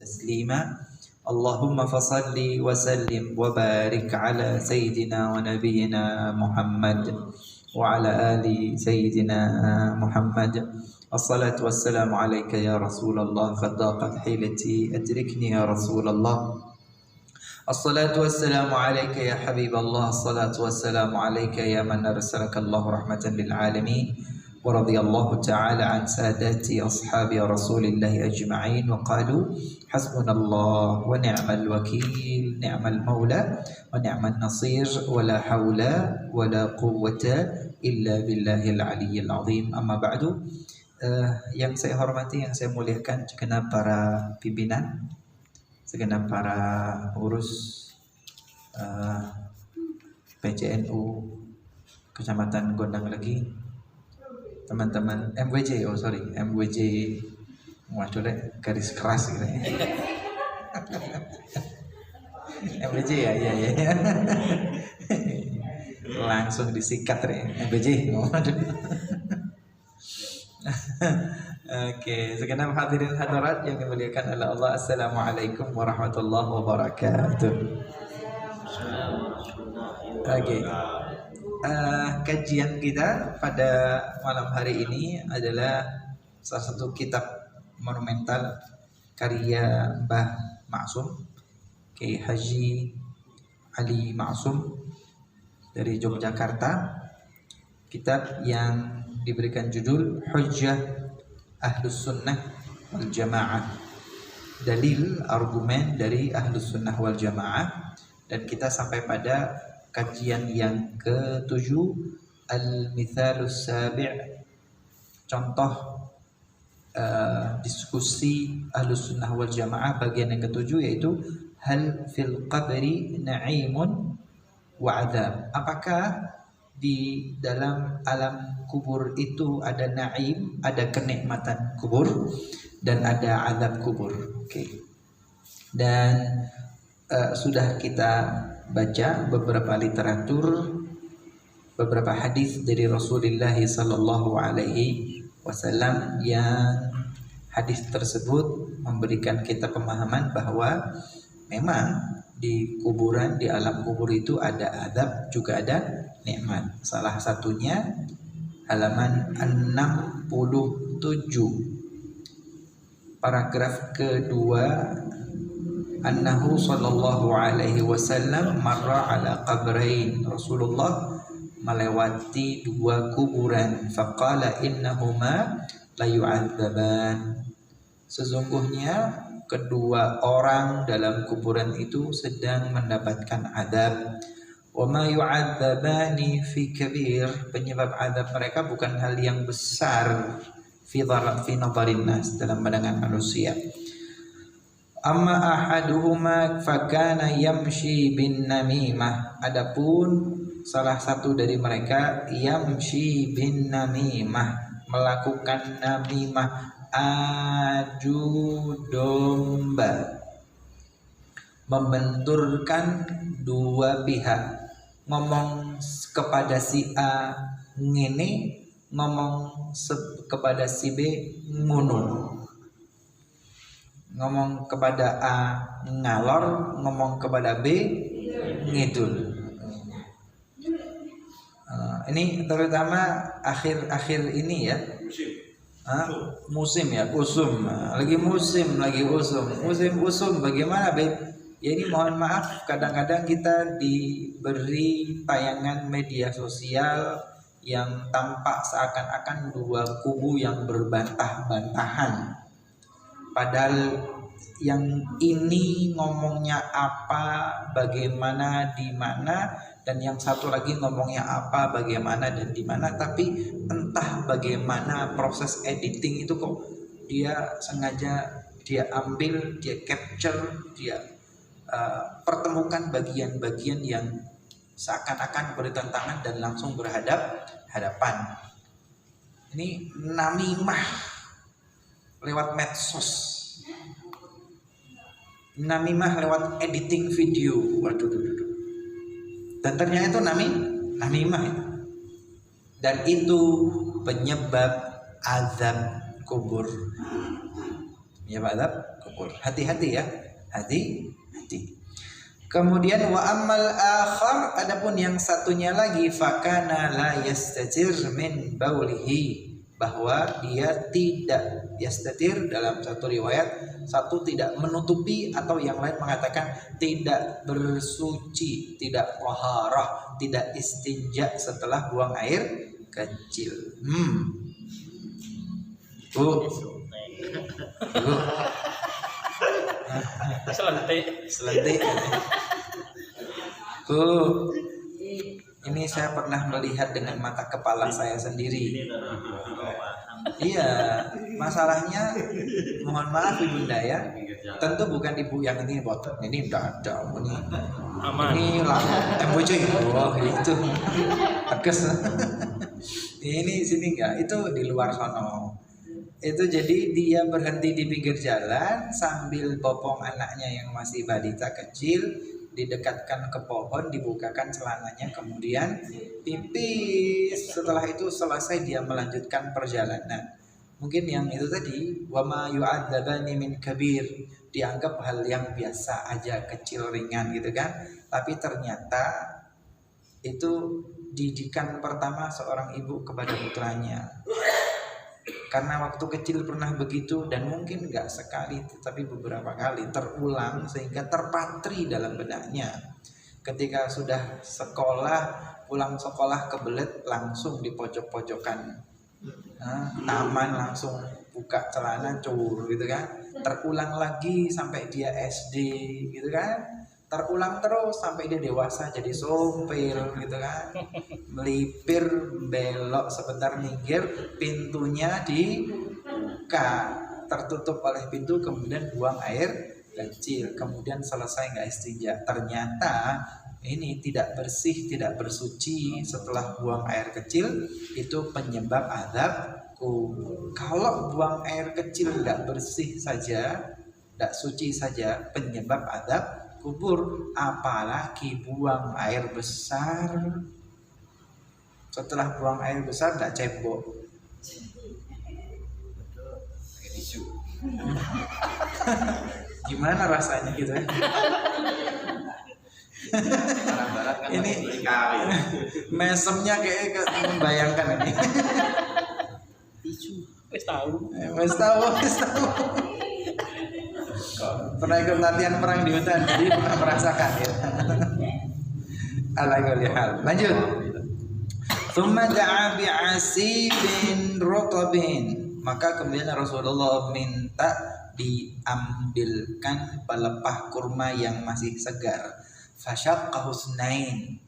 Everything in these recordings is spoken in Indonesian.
تسليما اللهم فصل وسلم وبارك على سيدنا ونبينا محمد وعلى آل سيدنا محمد الصلاة والسلام عليك يا رسول الله قد ضاقت حيلتي أدركني يا رسول الله الصلاة والسلام عليك يا حبيب الله الصلاة والسلام عليك يا من أرسلك الله رحمة للعالمين ورضي الله تعالى عن سادات أصحاب رسول الله أجمعين وقالوا حسبنا الله ونعم الوكيل نعم المولى ونعم النصير ولا حول ولا قوة إلا بالله العلي العظيم أما بعد yang saya hormati, yang saya muliakan segenap para pimpinan, segenap para pengurus PCNU Kecamatan Gondang Legi, teman-teman MWJ, MWJ, waduh garis keras gitu ya. MWJ ya. Langsung disikat ya, MWJ. Waduh. Oke, segenap hadirin hadirat yang dimuliakan oleh Allah. Assalamualaikum warahmatullahi wabarakatuh. Oke. Kajian kita pada malam hari ini adalah salah satu kitab monumental karya Mbah Maksum, Kiai Haji Ali Maksum dari Yogyakarta. Kitab yang diberikan judul Hujjah Ahlus Sunnah wal Jamaah, dalil argumen dari Ahlus Sunnah wal Jamaah. Dan kita sampai pada kajian yang ke-7, Al-Mithalus Sabi', contoh diskusi Ahlus Sunnah wal Jamaah bagian yang ke-7, yaitu hal fil qabri na'imun wa adab. Apakah di dalam alam kubur itu ada naim, ada kenikmatan kubur, dan ada azab kubur. Oke. Dan sudah kita baca beberapa literatur, beberapa hadis dari Rasulullah sallallahu alaihi wasallam yang hadis tersebut memberikan kita pemahaman bahwa memang di kuburan, di alam kubur itu ada azab juga ada nikmat. Salah satunya halaman 67, paragraf kedua, annahu sallallahu alaihi wasallam marra ala qabrain. Rasulullah melewati dua kuburan. Faqala innahuma la yu'adzaban. Sesungguhnya kedua orang dalam kuburan itu sedang mendapatkan azab. Wa ma yu'adzabani fi kabir. Penyebab azab mereka bukan hal yang besar fi nadharin nas, dalam pandangan manusia. Amma ahaduhuma fakana yamshi bin namimah. Adapun salah satu dari mereka yamshi bin namimah, melakukan namimah, adu domba, membenturkan dua pihak, ngomong kepada si A ngene, ngomong kepada si B ngono, ngomong kepada A ngalor, ngomong kepada B ngidul. Ini terutama akhir-akhir ini ya. Musim ya, usum. Lagi usum. Musim usum bagaimana, Beb? Ya ini mohon maaf, kadang-kadang kita diberi tayangan media sosial yang tampak seakan-akan dua kubu yang berbantah-bantahan. Padahal yang ini ngomongnya apa, bagaimana, di mana, dan yang satu lagi ngomongnya apa, bagaimana, dan di mana. Tapi entah bagaimana proses editing itu kok dia sengaja dia ambil, dia capture, dia pertemukan bagian-bagian yang seakan-akan bertentangan dan langsung berhadapan. Ini namimah lewat medsos, namimah lewat editing video. Waduh. Dan ternyata itu namimah itu. Dan itu penyebab azab kubur. Menyebab azab kubur. Hati-hati ya. Hati-hati. Kemudian wa ammal akhar, adapun yang satunya lagi, fakana la yastatir min baulihi, bahwa dia tidak yastatir, dalam satu riwayat satu tidak menutupi, atau yang lain mengatakan tidak bersuci, tidak taharah, tidak istinja setelah buang air kecil. Selentik. Ini saya pernah melihat dengan mata kepala saya sendiri. Iya, masalahnya mohon maaf ibunda ya, tentu bukan ibu yang ini botot, ini tidak ada, ini lah MBC, oh itu, tegas. Ini sini enggak, itu di luar sono. Itu jadi dia berhenti di pinggir jalan sambil bopong anaknya yang masih balita kecil, didekatkan ke pohon, dibukakan celananya, kemudian pipis. Setelah itu selesai, dia melanjutkan perjalanan. Mungkin yang itu tadi, wa ma yu'adzabani min kabir, dianggap hal yang biasa aja, kecil ringan gitu kan. Tapi ternyata itu didikan pertama seorang ibu kepada putranya. Karena waktu kecil pernah begitu, dan mungkin enggak sekali tetapi beberapa kali terulang, sehingga terpatri dalam benaknya. Ketika sudah sekolah, pulang sekolah kebelet, langsung di pojok-pojokan taman, langsung buka celana cur gitu kan. Terulang lagi sampai dia SD gitu kan. Terulang terus sampai dia dewasa jadi sopir gitu kan, melipir, belok sebentar, minggir, pintunya dibuka, tertutup oleh pintu, kemudian buang air kecil, kemudian selesai nggak istinja. Ternyata ini tidak bersih, tidak bersuci setelah buang air kecil, itu penyebab azab kubur. Kalau buang air kecil nggak bersih saja, nggak suci saja, penyebab azab kubur, apalagi buang air besar. Setelah buang air besar tidak cebok. Gimana rasanya gitu ya? Ini mesemnya kayak membayangkan ini. Wes tahu. Pernah ikut latihan perang di hutan, jadi pernah merasakan ya. Alhamdulillah. Lanjut. Tsumma da'a bi'asibin rutabin. Maka kemudian Rasulullah minta diambilkan pelepah kurma yang masih segar. Fasyaqqahu sunain.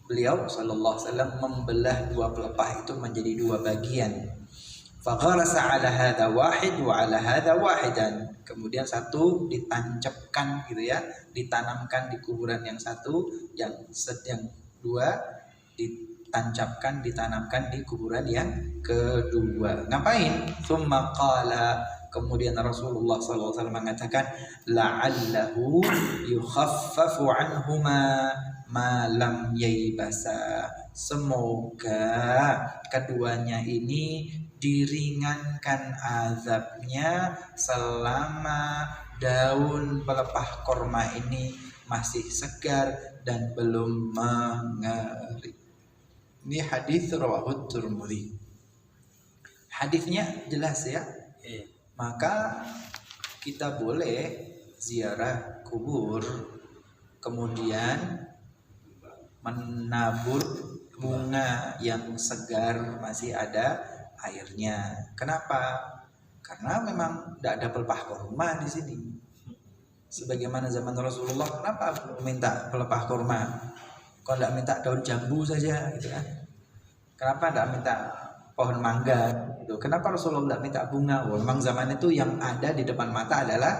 Beliau sallallahu alaihi wasallam membelah dua pelepah itu menjadi dua bagian. Fagharasa ala hadha wahid wa ala hadha wahidan. Kemudian satu ditancapkan gitu ya, ditanamkan di kuburan yang satu, yang dua ditancapkan, ditanamkan di kuburan yang kedua. Ngapain? Tsumma qala, kemudian Rasulullah SAW mengatakan, la'allahu yukhaffafu anhuma ma lam yaibasa. Semoga keduanya ini diringankan azabnya selama daun pelepah korma ini masih segar dan belum mengering. Ini hadis rawahu Tirmidzi. Hadisnya jelas ya. Maka kita boleh ziarah kubur, kemudian menabur bunga yang segar masih ada airnya. Kenapa? Karena memang tidak ada pelepah kurma di sini. Sebagaimana zaman Rasulullah, kenapa minta pelepah kurma? Kok tidak minta daun jambu saja, gitu kan? Kenapa tidak minta pohon mangga? Gitu. Kenapa Rasulullah tidak minta bunga? Memang zaman itu yang ada di depan mata adalah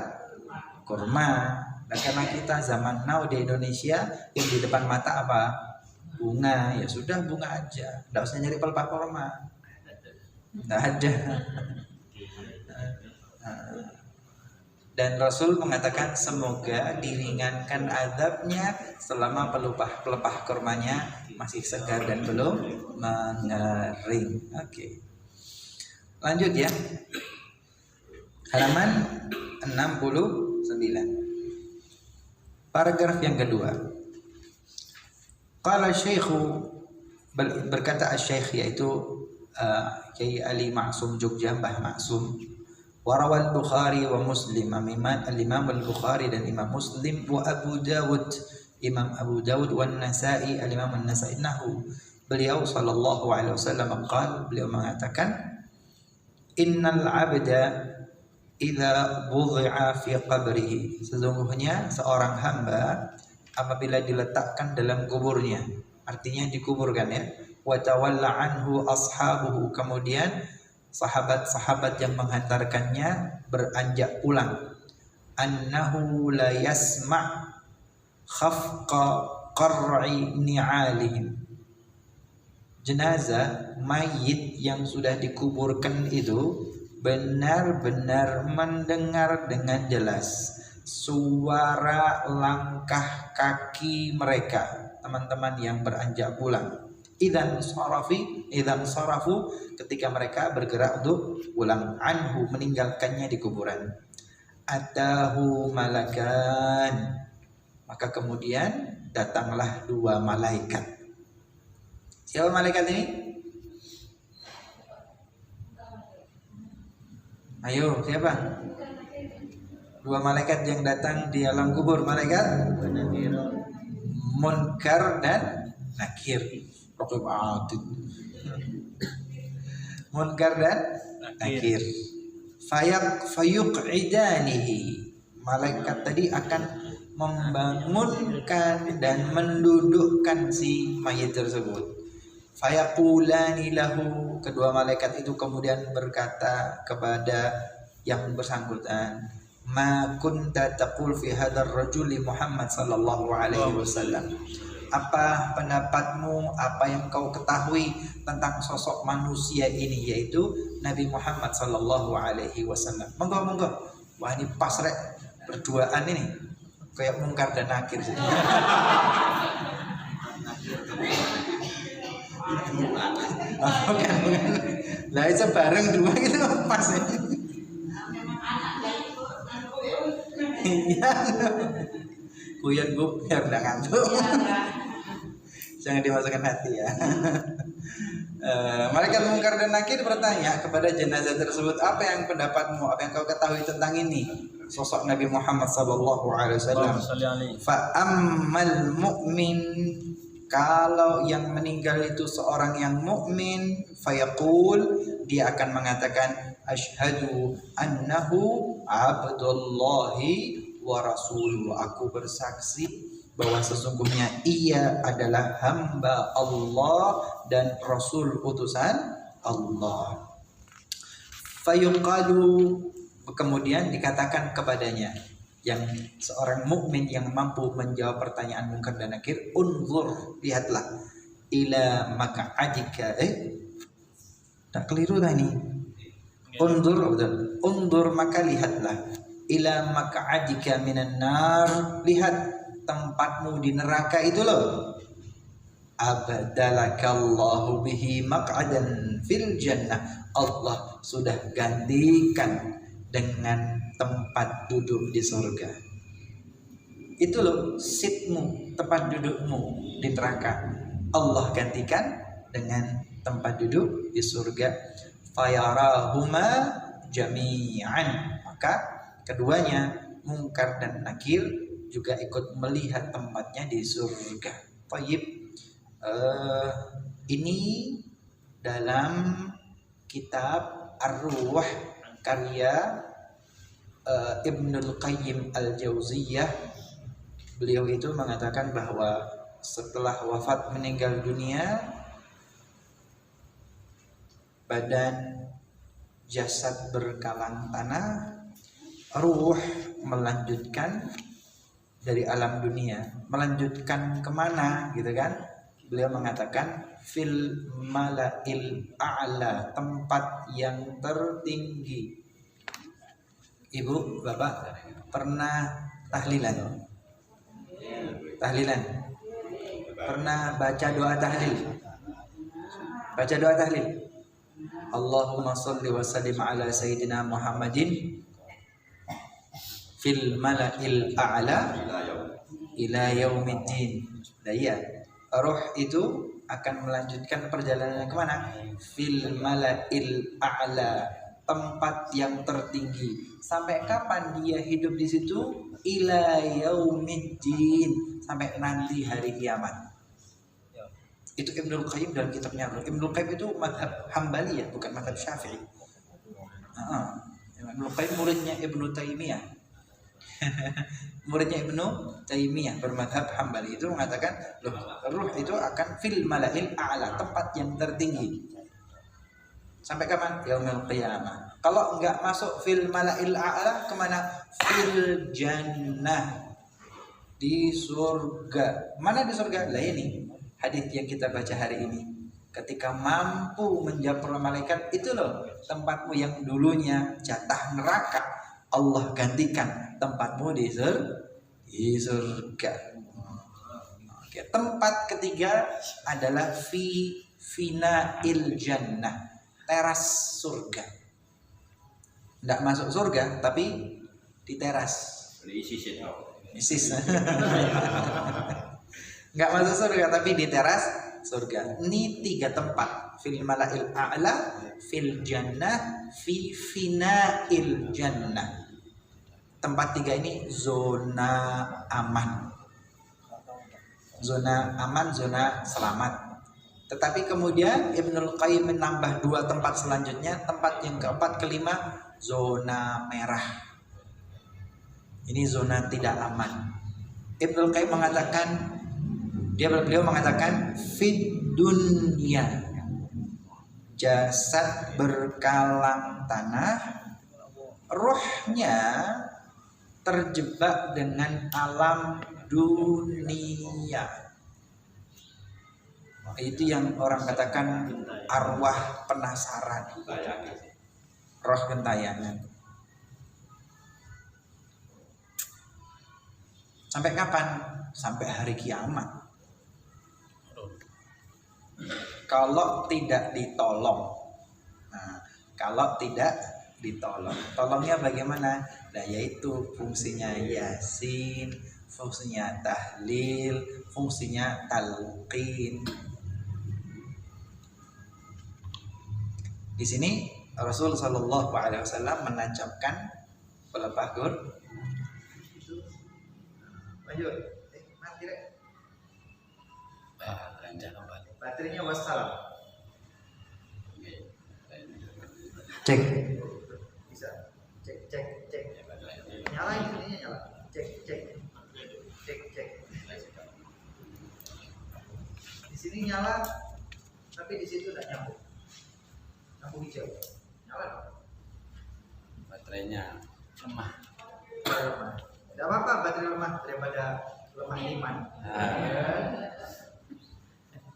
kurma. Dan karena kita zaman now di Indonesia yang di depan mata apa? Bunga. Ya sudah bunga aja. Tidak usah nyari pelepah kurma. Tidak ada. Dan Rasul mengatakan semoga diringankan azabnya selama pelepah kurmanya masih segar dan belum mengering. Oke. Lanjut ya. halaman 69. Paragraf yang kedua. Qala Syekhu, berkata Asy-Syaikh yaitu Kiai Ali Ma'sum Jogja, Mbah Ma'sum. Warawal Bukhari wa Muslim, Imam Al-Bukhari dan Imam Muslim, wa Abu Dawud, Imam Abu Dawud, wa Nasa'i, Imam An-Nasa'i, nahu beliau sallallahu alaihi wasallam qala, beliau mengatakan, innal abda idza budhi'a fi qabrihi, sesungguhnya seorang hamba apabila diletakkan dalam kuburnya, artinya dikuburkan ya, wa tawalla anhu ashabuhu, kemudian sahabat-sahabat yang menghantarkannya beranjak pulang, annahu la yasma' khafqa qar'i ni'alihim, jenazah mayit yang sudah dikuburkan itu benar-benar mendengar dengan jelas suara langkah kaki mereka, teman-teman yang beranjak pulang. Idzan sarafu, ketika mereka bergerak untuk pulang, anhu, meninggalkannya di kuburan. Atahu malakan, maka kemudian datanglah dua malaikat. Siapa malaikat ini? Ayo, siapa? Dua malaikat yang datang di alam kubur, malaikat Munkar dan Nakir. Munkar dan Nakir. Fayuq'idanihi, malaikat tadi akan membangunkan dan mendudukkan si mayit tersebut. Fayaqulani lahu, kedua malaikat itu kemudian berkata kepada yang bersangkutan, ma kunta taqul fi hadzal rajuli Muhammad sallallahu alaihi wasallam, apa pendapatmu, apa yang kau ketahui tentang sosok manusia ini, yaitu Nabi Muhammad sallallahu alaihi wasallam. Monggo. Wah, ini pas rek berduaan ini kayak Munkar dan Nakir. Bukan. Lah itu bareng dua gitu pas ya. Iya. Kuyon gue biar udah ngantuk. Jangan dimasukkan hati ya. Malaikat Munkar dan Nakir bertanya kepada jenazah tersebut, apa yang pendapatmu, apa yang kau ketahui tentang ini, sosok Nabi Muhammad sallallahu alaihi wasallam. Fa ammal mu'min, kalau yang meninggal itu seorang yang mukmin, fayaqul, dia akan mengatakan, asyhadu annahu abdullahi wa rasuluhu, aku bersaksi bahwa sesungguhnya ia adalah hamba Allah dan rasul utusan Allah. Fayuqalu, kemudian dikatakan kepadanya, yang seorang mukmin yang mampu menjawab pertanyaan Munkar dan Nakir, unzur, lihatlah, ila maka'adika, tak keliru dah ini. Unzur, betul. Unzur, maka lihatlah, ila maka'adika minan nar, lihat tempatmu di neraka itu loh. Abdalakallahu bihi maq'adan fil jannah, Allah sudah gantikan dengan tempat duduk di surga. Itu loh sitmu, tempat dudukmu di neraka, Allah gantikan dengan tempat duduk di surga. Fayarahuma jami'an, maka keduanya Munkar dan Nakir juga ikut melihat tempatnya di surga. Tayyib, ini dalam kitab Ar-Ruh karya Ibnul Qayyim Al-Jauziyah. Beliau itu mengatakan bahwa setelah wafat meninggal dunia, badan jasad berkalang tanah, ruh melanjutkan dari alam dunia, melanjutkan kemana gitu kan? Beliau mengatakan fil mala'il a'la, tempat yang tertinggi. Ibu, bapak pernah tahlilan? Tahlilan? Pernah baca doa tahlil? Baca doa tahlil? Allahumma sholli wa sallim ala sayyidina Muhammadin fil mala'il a'la ila yaumiddin. Nah iya, roh itu akan melanjutkan perjalanannya kemana? Fil mala'il a'la, tempat yang tertinggi. Sampai kapan dia hidup di situ? Ila yaumiddin, sampai nanti hari kiamat. Itu Ibnul Qayyim dalam kitabnya. Ibnul Qayyim itu mazhab Hambali ya, bukan mazhab Syafi'i. Ibnul Qayyim muridnya Ibnu Taimiyah. Muridnya Ibnu Taimiyah bermadhab Hambali itu mengatakan ruh itu akan fil mala'il a'la, tempat yang tertinggi. Sampai kapan? Yaumil qiyamah. Kalau enggak masuk fil mala'il a'la, kemana? Fil jannah, di surga. Mana di surga? Lah ini hadis yang kita baca hari ini. Ketika mampu menjawab malaikat, itu loh tempatmu yang dulunya jatah neraka, Allah gantikan tempatmu di surga. Oke, tempat ketiga adalah fina'il jannah, teras surga. Tidak masuk surga tapi di teras. Isis. Nggak masuk surga tapi di teras surga. Ini 3 tempat: fil mala'il a'la, fil jannah, fi fina'il jannah. Tempat 3 ini zona aman. Zona aman, zona selamat. Tetapi kemudian Ibnul Qayyim menambah 2 tempat selanjutnya. Tempat yang keempat, kelima, zona merah. Ini zona tidak aman. Ibnul Qayyim mengatakan, beliau mengatakan fid dunya, jasad berkalang tanah, rohnya terjebak dengan alam dunia. Itu yang orang katakan arwah penasaran, roh gentayangan. Sampai kapan? Sampai hari kiamat. Kalau tidak ditolong. Nah, kalau tidak ditolong, tolongnya bagaimana? Nah, yaitu fungsinya yasin, fungsinya tahlil, fungsinya talqin. Di sini Rasul Shallallahu Alaihi Wasallam menancapkan pelepah gur. Lanjut, mati deh. Baterainya wassalam. Cek. Bisa. Cek. Nyalain sininya nyala. Cek. Di sini nyala, tapi di situ tidak nyambung. Lampu hijau. Nyala. Baterainya lemah. Tidak apa-apa baterai lemah daripada lemah iman.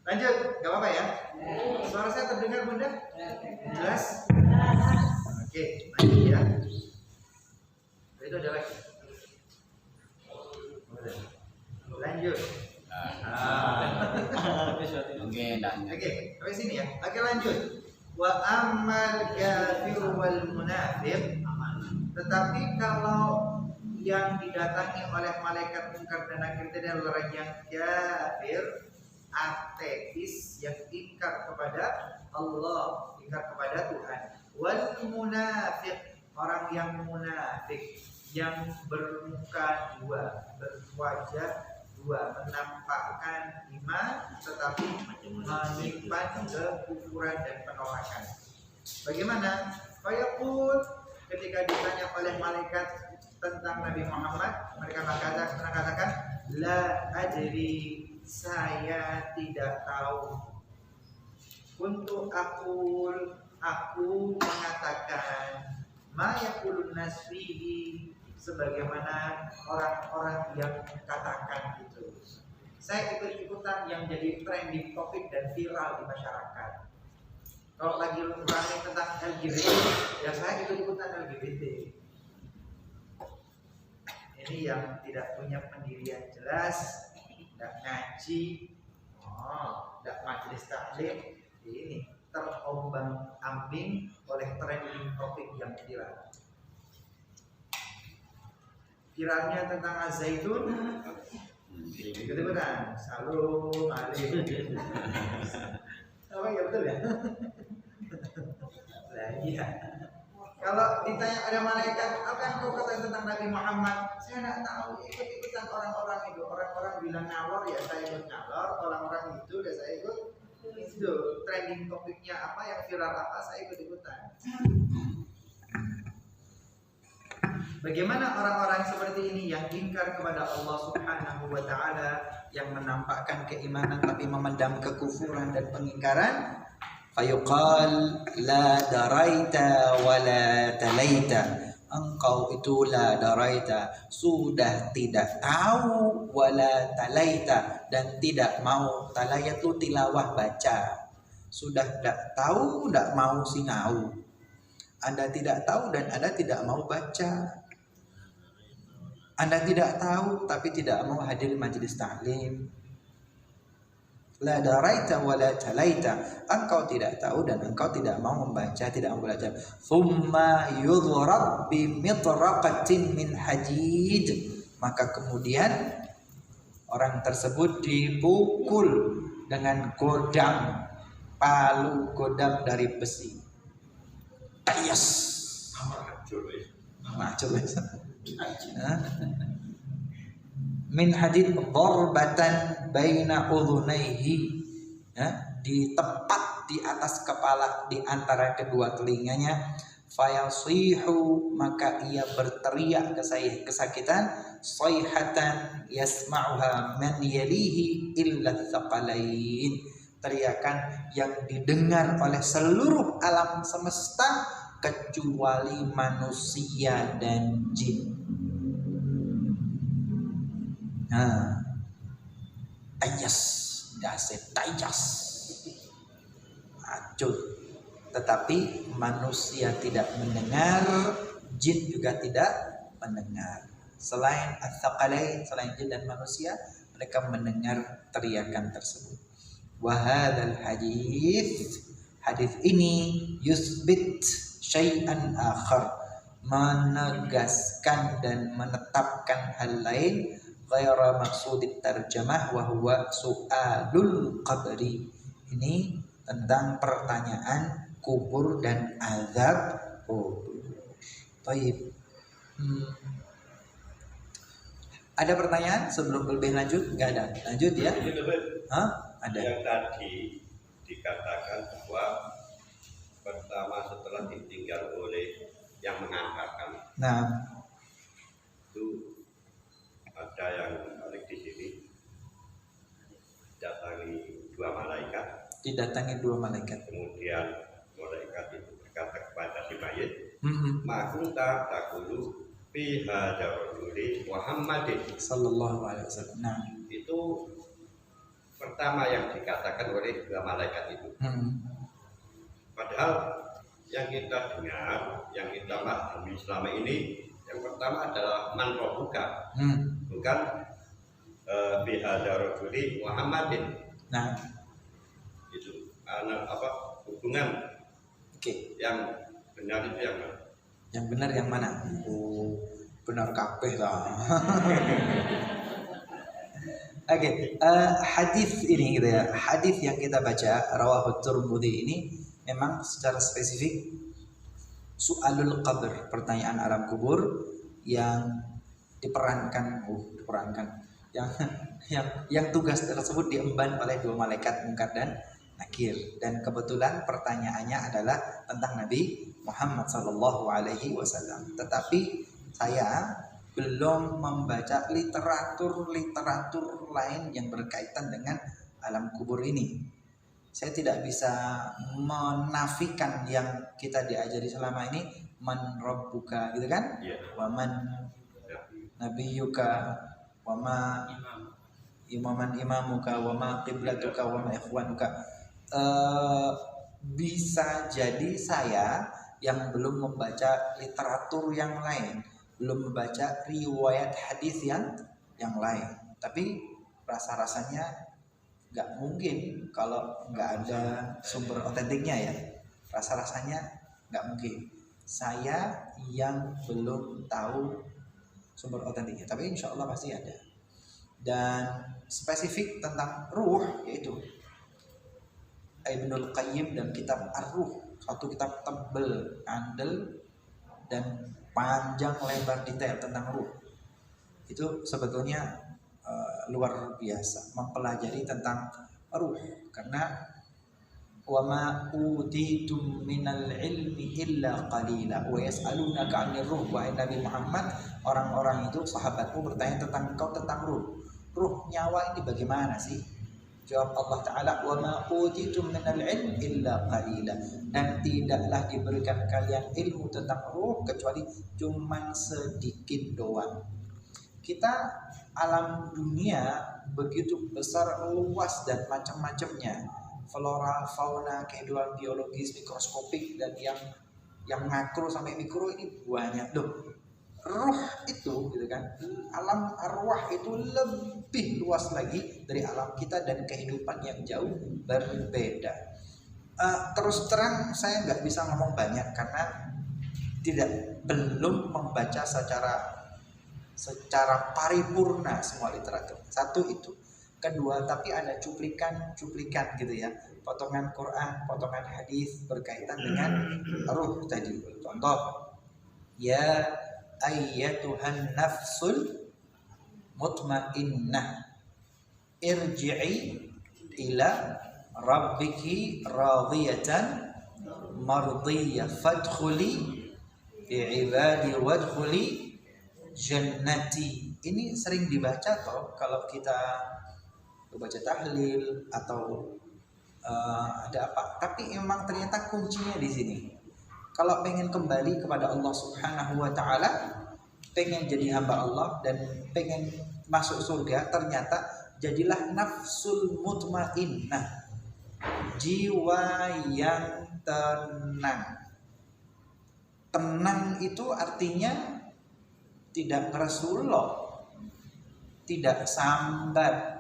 Lanjut, nggak apa-apa ya. Suara saya terdengar Bunda? Jelas? Oke, lanjut ya. Itu ada lagi. Lanjut. Oke, sampai sini ya. Oke, lanjut. Wa ammal kafir wal munafiq. Tetapi kalau yang didatangi oleh malaikat munkar dan nakir itu adalah orang yang kafir, ateis, yang ingkar kepada Allah, ingkar kepada Tuhan. Wal munafiq, orang yang munafik, yang bermuka dua, berwajah dua, menampakkan iman tetapi menyimpan kekufuran dan penolakan. Bagaimana? Fayaqul, ketika ditanya oleh malaikat tentang Nabi Muhammad, mereka mengatakan la adri, saya tidak tahu. Untuk aku mengatakan ma yaqulun nasfihi, sebagaimana orang-orang yang katakan itu. Saya ikut-ikutan yang jadi trending topik dan viral di masyarakat. Kalau lagi ramai tentang LGBT, ya saya ikut-ikutan LGBT. Ini yang tidak punya pendirian jelas, tidak ngaji, tidak majelis taklim, ini terombang-ambing oleh trending topik yang viral. Kiranya tentang Az-Zaitun ikut-ikutan. Salam alaikum. Oh ya betul ya. Nah, iya. Kalau ditanya ada malaikat, apa yang kau katakan tentang Nabi Muhammad? Saya tidak tahu. Ikut-ikutan orang-orang itu. Orang-orang bilang ngalor ya saya ikut ngalor. Orang-orang itu ya saya ikut itu. Trending topiknya apa, yang viral apa, saya ikut-ikutan. Bagaimana orang-orang seperti ini yang ingkar kepada Allah Subhanahu wa Ta'ala, yang menampakkan keimanan tapi memendam kekufuran dan pengingkaran? Fayuqal la daraita wa la talaita. Engkau itu la daraita, sudah tidak tahu, wala talaita, dan tidak mau. Talaya itu tilawah, baca. Sudah tidak tahu, tidak mau sinau. Anda tidak tahu dan Anda tidak mau baca. Anda tidak tahu tapi tidak mau hadir majelis ta'lim. La daraita wa la talaita. Engkau tidak tahu dan engkau tidak mau membaca, tidak mau belajar. Thumma yudhrab bi mitraqatin min hadid. Maka kemudian orang tersebut dipukul dengan godam, palu godam dari besi. Tayas. Macul. Min hadid dharbatan baina udhunaihi, ya, di tepat di atas kepala, di antara kedua telinganya. Fayasihu, maka ia berteriak kesakitan, sayhatan yasma'uha man yalihi illa tsaqalain, teriakan yang didengar oleh seluruh alam semesta kecuali manusia dan jin. Nah, tayas, dasar tayas, acut. Tetapi manusia tidak mendengar, jin juga tidak mendengar. Selain ats-tsaqalain, selain jin dan manusia, mereka mendengar teriakan tersebut. Wa hadzal hadis ini yusbit syai'an akhar, menegaskan dan menetapkan hal lain, ghaira maqsudit tarjamah wa huwa su'alul qabri. Ini tentang pertanyaan kubur dan azab kubur. Baik. Ada pertanyaan sebelum lebih lanjut? Enggak ada. Lanjut ya? Hah? Ada. Yang tadi dikatakan bahwa pertama setelah ditinggal oleh yang mengantarkan. Nah, itu ada yang menarik di sini, didatangi dua malaikat. Kemudian malaikat itu berkata kepada si mayit, ma kunta taqulu fi hadzal rajuli Muhammadin sallallahu alaihi wasallam. Nah, itu pertama yang dikatakan oleh dua malaikat itu. Padahal yang kita dengar, yang kita pahami selama ini, yang pertama adalah man rabbuka, bukan fi hadzal rajuli Muhammadin. Nah, itu apa hubungan? Yang benar itu yang mana? Yang benar yang mana? Oh, benar kabeh lah. Hadis ini gitu ya. Hadis yang kita baca rawahu Tirmidzi ini memang secara spesifik su'alul qabr, pertanyaan alam kubur yang diperankan yang tugas tersebut diemban oleh dua malaikat Munkar dan Nakir, dan kebetulan pertanyaannya adalah tentang Nabi Muhammad sallallahu alaihi wasallam. Tetapi saya belum membaca literatur lain yang berkaitan dengan alam kubur ini. Saya tidak bisa menafikan yang kita diajari selama ini, man rabbuka gitu kan? Wa man nabiyuka wa ma imamuka wa ma qiblatuka wa ma ikhwanuka. Bisa jadi saya yang belum membaca literatur yang lain, belum membaca riwayat hadis yang lain. Tapi rasa-rasanya nggak mungkin kalau nggak ada sumber otentiknya ya. Rasa-rasanya nggak mungkin. Saya yang belum tahu sumber otentiknya, tapi insya Allah pasti ada. Dan spesifik tentang ruh yaitu Ibnul Qayyim dan kitab Ar-Ruh, satu kitab tebel, andel dan panjang lebar detail tentang ruh. Itu sebetulnya luar biasa mempelajari tentang ruh, karena wa ma utitum minal ilmi illa qalila wa yas'alunaka 'anir ruh. Wahai Nabi Muhammad, orang-orang itu sahabatmu bertanya tentang engkau tentang ruh. Ruh, nyawa ini bagaimana sih? Jawab Allah Ta'ala, wa ma utitum minal ilmi illa qalila, dan tidaklah diberikan kalian ilmu tentang ruh kecuali cuman sedikit doang. Kita alam dunia begitu besar, luas dan macam-macamnya, flora, fauna, kehidupan biologis, mikroskopik dan yang makro sampai mikro ini banyak loh. Ruh itu gitu kan, alam arwah itu lebih luas lagi dari alam kita dan kehidupan yang jauh berbeda. Terus terang saya nggak bisa ngomong banyak karena belum membaca secara paripurna semua literatur. Satu itu. Kedua, tapi ada cuplikan gitu ya, potongan Quran, potongan hadis berkaitan dengan ruh tadi. Contoh, ya ayyatuhan nafsul mutmainnah irji'i ila rabbiki radiyatan mardiyah fadkhuli fi ibadi wadkhuli jannati. Ini sering dibaca toh kalau kita baca tahlil atau ada apa, tapi emang ternyata kuncinya di sini. Kalau pengen kembali kepada Allah Subhanahu wa Ta'ala, pengen jadi hamba Allah dan pengen masuk surga, ternyata jadilah nafsul mutmainnah, jiwa yang tenang. Tenang itu artinya tidak ngeresulok, tidak sambat,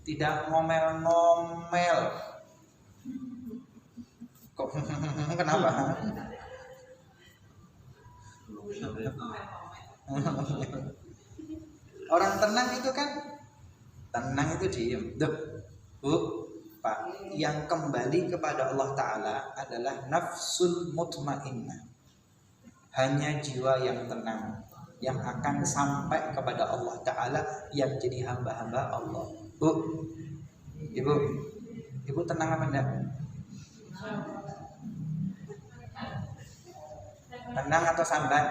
tidak ngomel-ngomel. Kok kenapa? Orang tenang itu kan, tenang itu diem. Bu, Pak, yang kembali kepada Allah Ta'ala adalah nafsul mutmainnah, hanya jiwa yang tenang yang akan sampai kepada Allah Ta'ala, yang jadi hamba-hamba Allah. Bu, Ibu tenang apa enggak? Tenang atau sambat?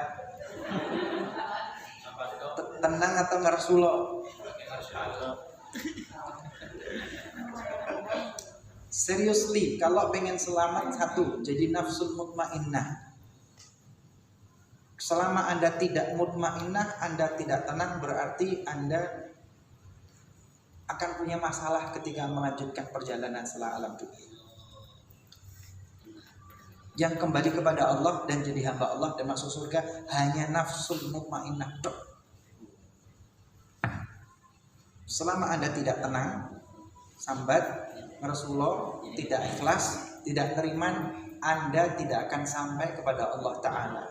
Tenang atau ngersulo? Seriously, kalau pengen selamat, satu, jadi nafsul mutmainnah. Selama Anda tidak mutmainnah, Anda tidak tenang, berarti Anda akan punya masalah ketika melanjutkan perjalanan setelah alam dunia. Yang kembali kepada Allah dan jadi hamba Allah dan masuk surga hanya nafsul mutmainnah. Selama Anda tidak tenang, sambat, ngeresulullah, tidak ikhlas, tidak teriman, Anda tidak akan sampai kepada Allah Ta'ala.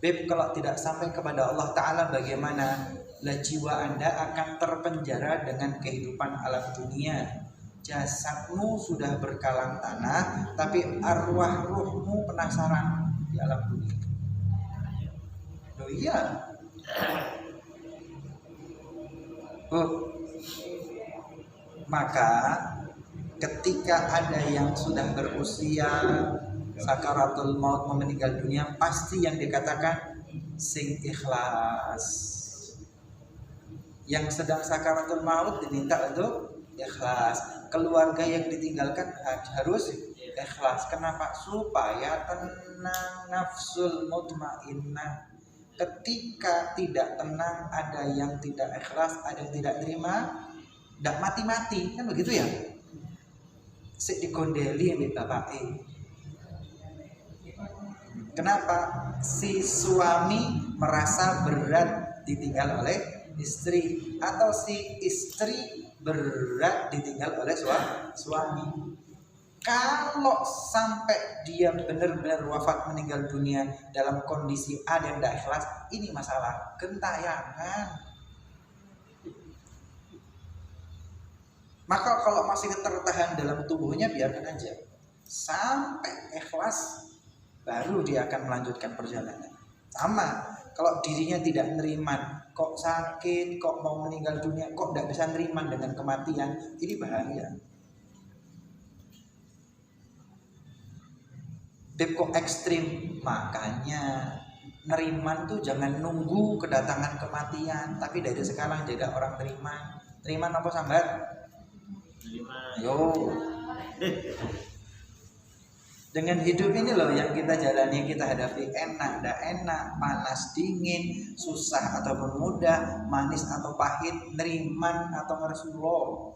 Beb, kalau tidak sampai kepada Allah Ta'ala bagaimana? Lah jiwa Anda akan terpenjara dengan kehidupan alam dunia. Jasadmu sudah berkalang tanah, tapi arwah ruhmu penasaran di alam dunia. Oh iya. Maka ketika ada yang sudah berusia sakaratul maut, mau meninggal dunia, pasti yang dikatakan sing ikhlas. Yang sedang sakaratul maut diminta untuk ikhlas. Keluarga yang ditinggalkan harus ikhlas. Kenapa? Supaya tenang nafsul mutmainnah. Ketika tidak tenang, ada yang tidak ikhlas, ada yang tidak terima, tidak mati-mati, kan begitu ya? Sik dikondeli mbek bapake. Kenapa? Si suami merasa berat ditinggal oleh istri, atau si istri berat ditinggal oleh suami. Kalau sampai dia benar-benar wafat meninggal dunia dalam kondisi A dan tidak ikhlas, ini masalah gentayangan. Maka kalau masih tertahan dalam tubuhnya, biarkan aja sampai ikhlas, baru dia akan melanjutkan perjalanan. Sama, kalau dirinya tidak neriman, kok sakit, kok mau meninggal dunia, kok tidak bisa neriman dengan kematian, ini bahaya. Kok ekstrim, makanya neriman tuh jangan nunggu kedatangan kematian, tapi dari sekarang jadi orang neriman. Neriman apa sambat? Yo, dengan hidup ini loh yang kita jalani, kita hadapi, enak, tidak enak, panas, dingin, susah ataupun mudah, manis atau pahit, neriman atau ngersuloh.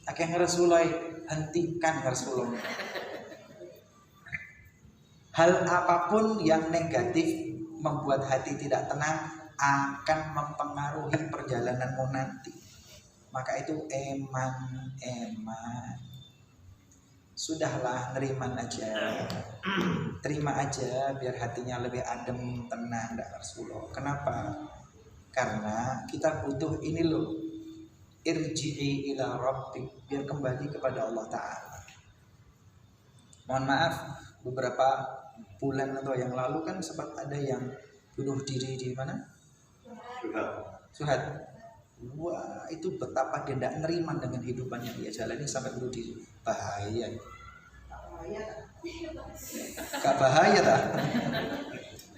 Akeh ngersuloh, hentikan ngersuloh. Hal apapun yang negatif membuat hati tidak tenang akan mempengaruhi perjalananmu nanti. Maka itu eman. Sudahlah, neriman aja. Terima aja biar hatinya lebih adem, tenang, tidak Rasulullah. Kenapa? Karena kita butuh ini loh. Irji'i ila rabbik, biar kembali kepada Allah Ta'ala. Mohon maaf, beberapa bulan atau yang lalu kan sempat ada yang bunuh diri di mana? Suhat. Wah, itu betapa dia tidak nerima dengan hidupan yang dia jalani sampai bunuh diri. Bahaya. Gak bahaya tak?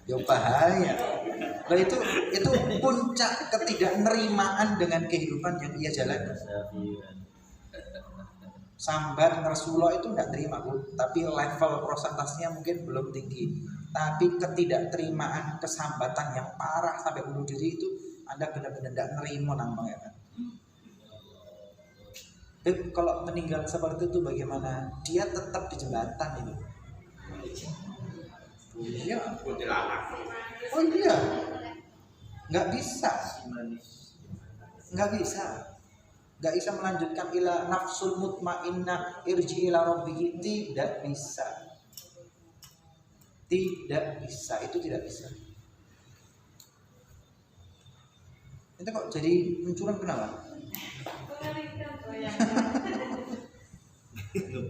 Ya bahaya. Nah itu puncak ketidaknerimaan dengan kehidupan yang ia jalani. Sambat Rasulullah itu tidak terima, Bu, tapi level prosentasenya mungkin belum tinggi. Tapi ketidakterimaan, kesambatan yang parah sampai bunuh diri itu Anda benar-benar tidak nerima nambang ya kan. Kalau meninggal seperti itu bagaimana? Dia tetap di jembatan itu. Iya. Oh iya. Nggak bisa. Nggak bisa melanjutkan ila nafsul mutmainnah irji ila rabbiki, tidak bisa. Itu tidak bisa. Itu kok jadi mencurang kenapa?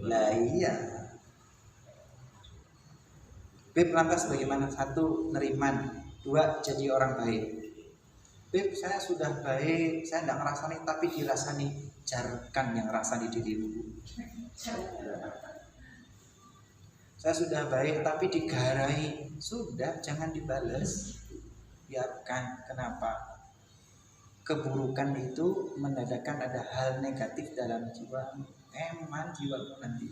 Lah iya. Beb, lantas bagaimana? 1, neriman. 2, jadi orang baik. Beb, saya sudah baik, saya tidak ngerasani, tapi dirasani. Jarkan yang rasani dirimu. Saya sudah baik, tapi digarai. Sudah, jangan dibales. Biarkan. Kenapa? Keburukan itu menandakan ada hal negatif dalam jiwa. Eman jiwamu nanti.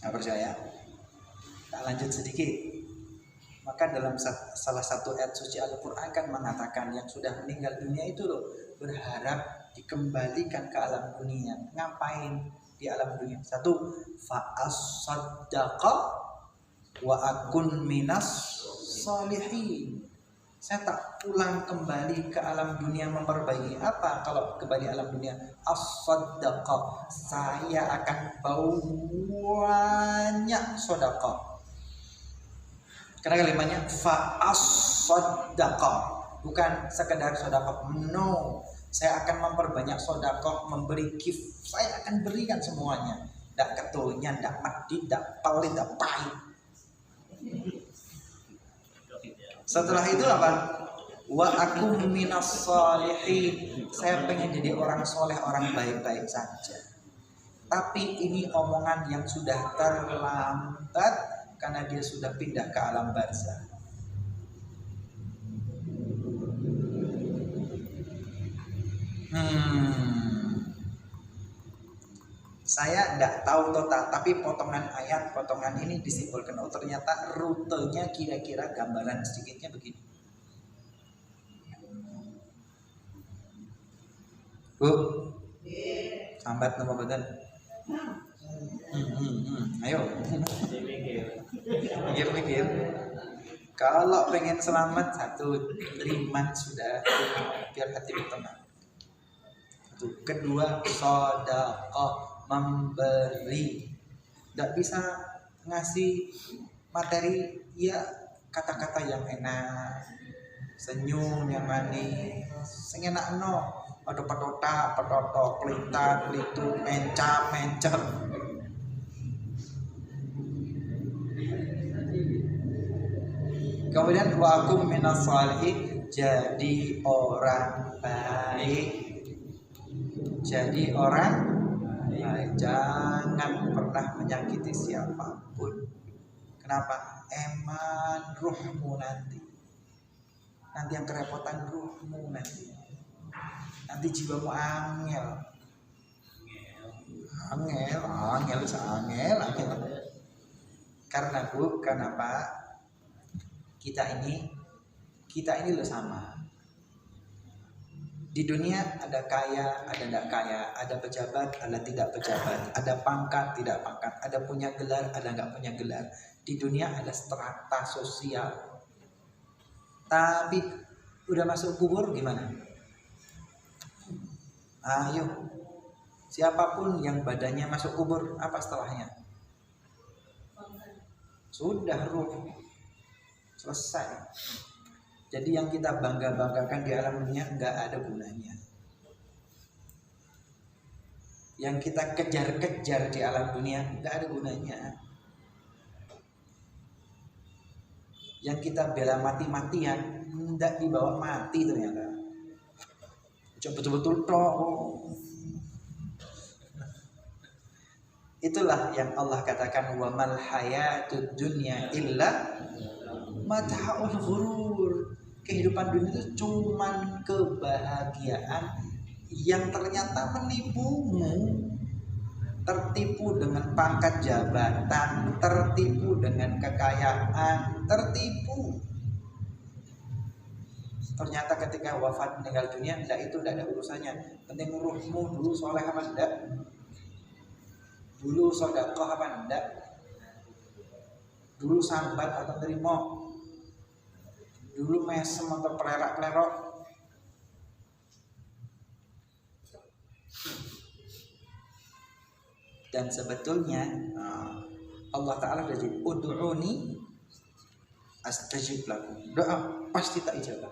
Nggak percaya? Tak lanjut sedikit. Maka dalam salah satu ayat suci Al-Quran kan mengatakan yang sudah meninggal dunia itu loh berharap dikembalikan ke alam dunia. Ngapain di alam dunia? 1, fa'as-saddaqa wa akun minas salihin. Saya tak pulang kembali ke alam dunia memperbaiki apa kalau kembali alam dunia? As-saddaqa, saya akan banyak sedekah. Karena kalimatnya fa'as-saddaqa, bukan sekedar sedekah. No, saya akan memperbanyak sedekah, memberi gift. Saya akan berikan semuanya. Tidak ketunya, tidak medit, tidak pelit, tidak pahit. Setelah itu apa? Wa akum minas salihin. Saya pengen jadi orang soleh, orang baik-baik saja. Tapi ini omongan yang sudah terlambat karena dia sudah pindah ke alam barzah. Saya tidak tahu total, tapi potongan ayat, potongan ini disimpulkan. Oh ternyata rutenya kira-kira gambaran sedikitnya begini. Bu, sambat nama badan. Ayo, mikir-mikir. Kalau pengen selamat, satu, beriman sudah, biar hati tenang. Satu. Kedua, sedekah, memberi. Tidak bisa ngasih materi, ya kata-kata yang enak, senyum yang manis, sing enakno. Ada petotak, petotok, pelita, pelitu, mencap, mencer. Kemudian wa'akum minas shalihin, jadi orang baik. Jadi orang baik, jangan pernah menyakiti siapapun. Kenapa? Eman ruhmu nanti yang kerepotan ruhmu nanti jiwamu angel. Karena kenapa? Kita ini loh sama. Di dunia ada kaya, ada tidak kaya, ada pejabat, ada tidak pejabat, ada pangkat, tidak pangkat, ada punya gelar, ada nggak punya gelar. Di dunia ada strata sosial. Tapi udah masuk kubur gimana? Ayo, siapapun yang badannya masuk kubur, apa setelahnya? Sudah ruh, selesai. Jadi yang kita bangga-banggakan di alam dunia nggak ada gunanya. Yang kita kejar-kejar di alam dunia nggak ada gunanya. Yang kita bela mati-matian nggak dibawa mati ternyata. Betul-betul toh. Itulah yang Allah katakan wa mal hayatud dunya illa mata'ul ghurur. Kehidupan dunia itu cuman kebahagiaan yang ternyata menipumu. Tertipu dengan pangkat jabatan, tertipu dengan kekayaan, tertipu. Ternyata ketika wafat meninggal dunia, itu tidak ada urusannya. Penting ruhmu dulu soleh apa enggak, dulu sedekah apa enggak, dulu sambat atau terima, dulu mesem atau pelerak-pelerok. Dan sebetulnya Allah Ta'ala sudah jadi ud'uni astajib lakum. Doa pasti tak ijabah.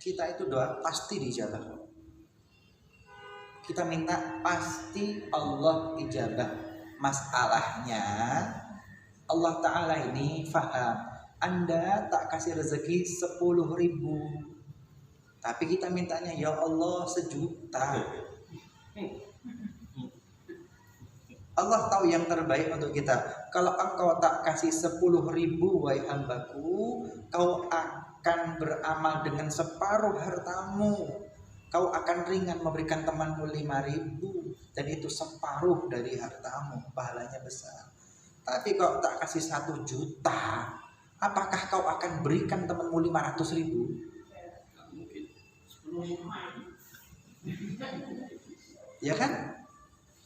Kita itu doa pasti dijabah. Kita minta pasti Allah ijabah. Masalahnya Allah Ta'ala ini faham. Anda tak kasih rezeki 10.000, tapi kita mintanya ya Allah 1 juta. Allah tahu yang terbaik untuk kita. Kalau engkau tak kasih 10.000, wahai hambaku, kau akan beramal dengan separuh hartamu. Kau akan ringan memberikan temanmu 5.000, dan itu separuh dari hartamu, pahalanya besar. Tapi kalau tak kasih 1 juta, apakah kau akan berikan temanmu 500.000? Ya kan?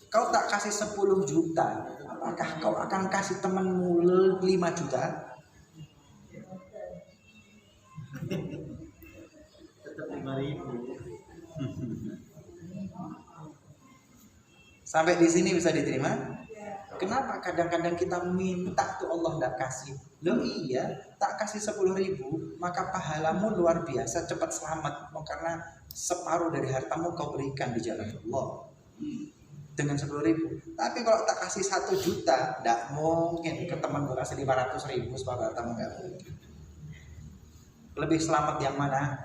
Kau tak kasih 10 juta, apakah kau akan kasih temanmu 5 juta? Tetap 5.000. Sampai di sini bisa diterima? Kenapa kadang-kadang kita minta tuh Allah tidak kasih? Loh iya, tak kasih 10.000, maka pahalamu luar biasa, cepat selamat. Karena separuh dari hartamu kau berikan di jalan Allah dengan 10.000. Tapi kalau tak kasih 1 juta, tidak mungkin ke teman gue kasih 500.000 separuh hartamu, nggak mungkin. Lebih selamat yang mana?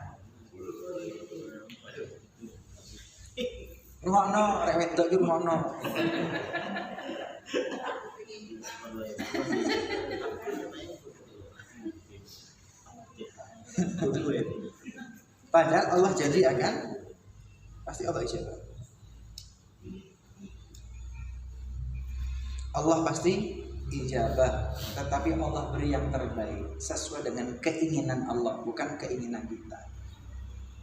Rumakno, rewet itu rumakno. Padahal Allah janji akan pasti Allah ijabah. Allah pasti ijabah, tetapi Allah beri yang terbaik sesuai dengan keinginan Allah, bukan keinginan kita.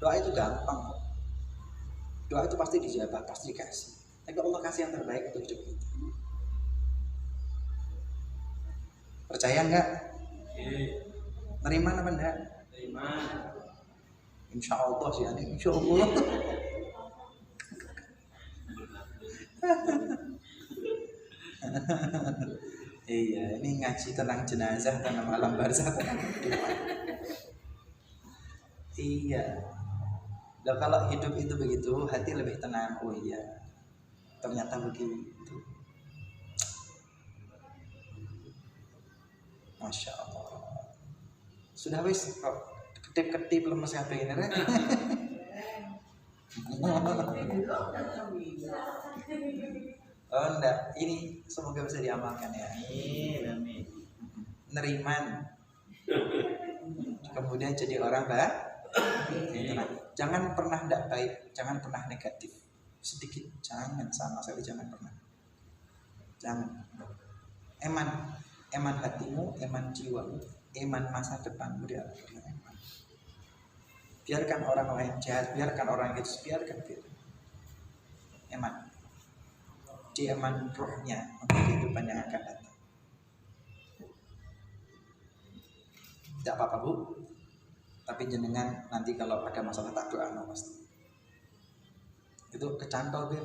Doa itu gampang kok. Doa itu pasti dijabah, pasti dikasih. Tapi Allah kasih yang terbaik untuk hidup kita. Percaya enggak? Nerima apa enggak? Terima. Insya Allah sih, insya Allah. Iya, ini ngaji tentang jenazah, tentang alam barzakh, tentang kehidupan. Iya. Dan kalau hidup itu begitu, hati lebih tenang. Oh iya, ternyata begitu. Masya Allah. Sudah wis kok ketip-ketip lemes kabeh ini. Oh enggak, ini semoga bisa diamalkan ya. Amin. Neriman. Kemudian jadi orang baik. Jangan pernah tidak baik, jangan pernah negatif. Sedikit jangan, sama sekali jangan pernah. Jangan. Eman hatimu, eman jiwamu, eman masa depanmu dia eman. Biarkan orang lain jahat, biarkan orang itu, biarkan. Eman. Dia eman rohnya untuk kehidupan yang akan datang. Tidak apa-apa Bu, tapi jenengan nanti kalau ada masalah tak doa pasti. Itu kecantol Bir.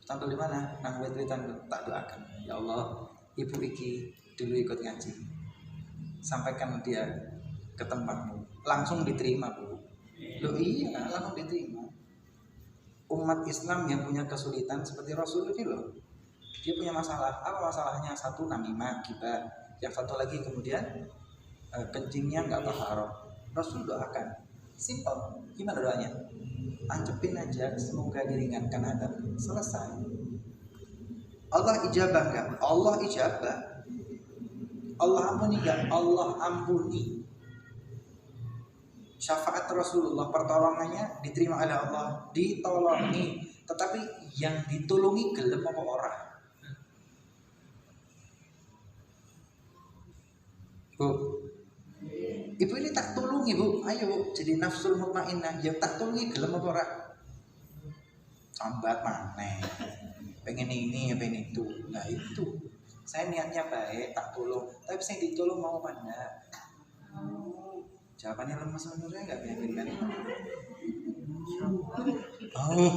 Kecantol di mana? Nang wit-witan tak doakan. Ya Allah, ibu iki dulu ikut ngaji. Sampaikan dia ke tempatmu. Langsung diterima Bu. Loh iya, langsung diterima. Umat Islam yang punya kesulitan seperti Rasul ini loh. Dia punya masalah. Apa masalahnya? Satu namimah, gibah. Yang satu lagi kemudian kencingnya nggak taharah. Rasul doakan. Simple. Gimana doanya? Ancepin aja, semoga diringankan adab. Selesai. Allah ijabah nggak? Allah ijabah. Allah ampuni nggak? Allah ampuni. Syafaat Rasulullah, pertolongannya diterima oleh Allah, ditolongi. Tetapi yang ditolongi gelem apa orang? Bu, ibu ini tak tolongi Bu, ayo jadi nafsul mutmainnah, yang tak tolongi gelem apa orang? Sambat maneh, pengen ini, pengen itu. Nah itu, saya niatnya baik, tak tolong, tapi saya ditolong mau apa enggak? Jawabannya lemes menurutnya nggak meyakinkan. Oh,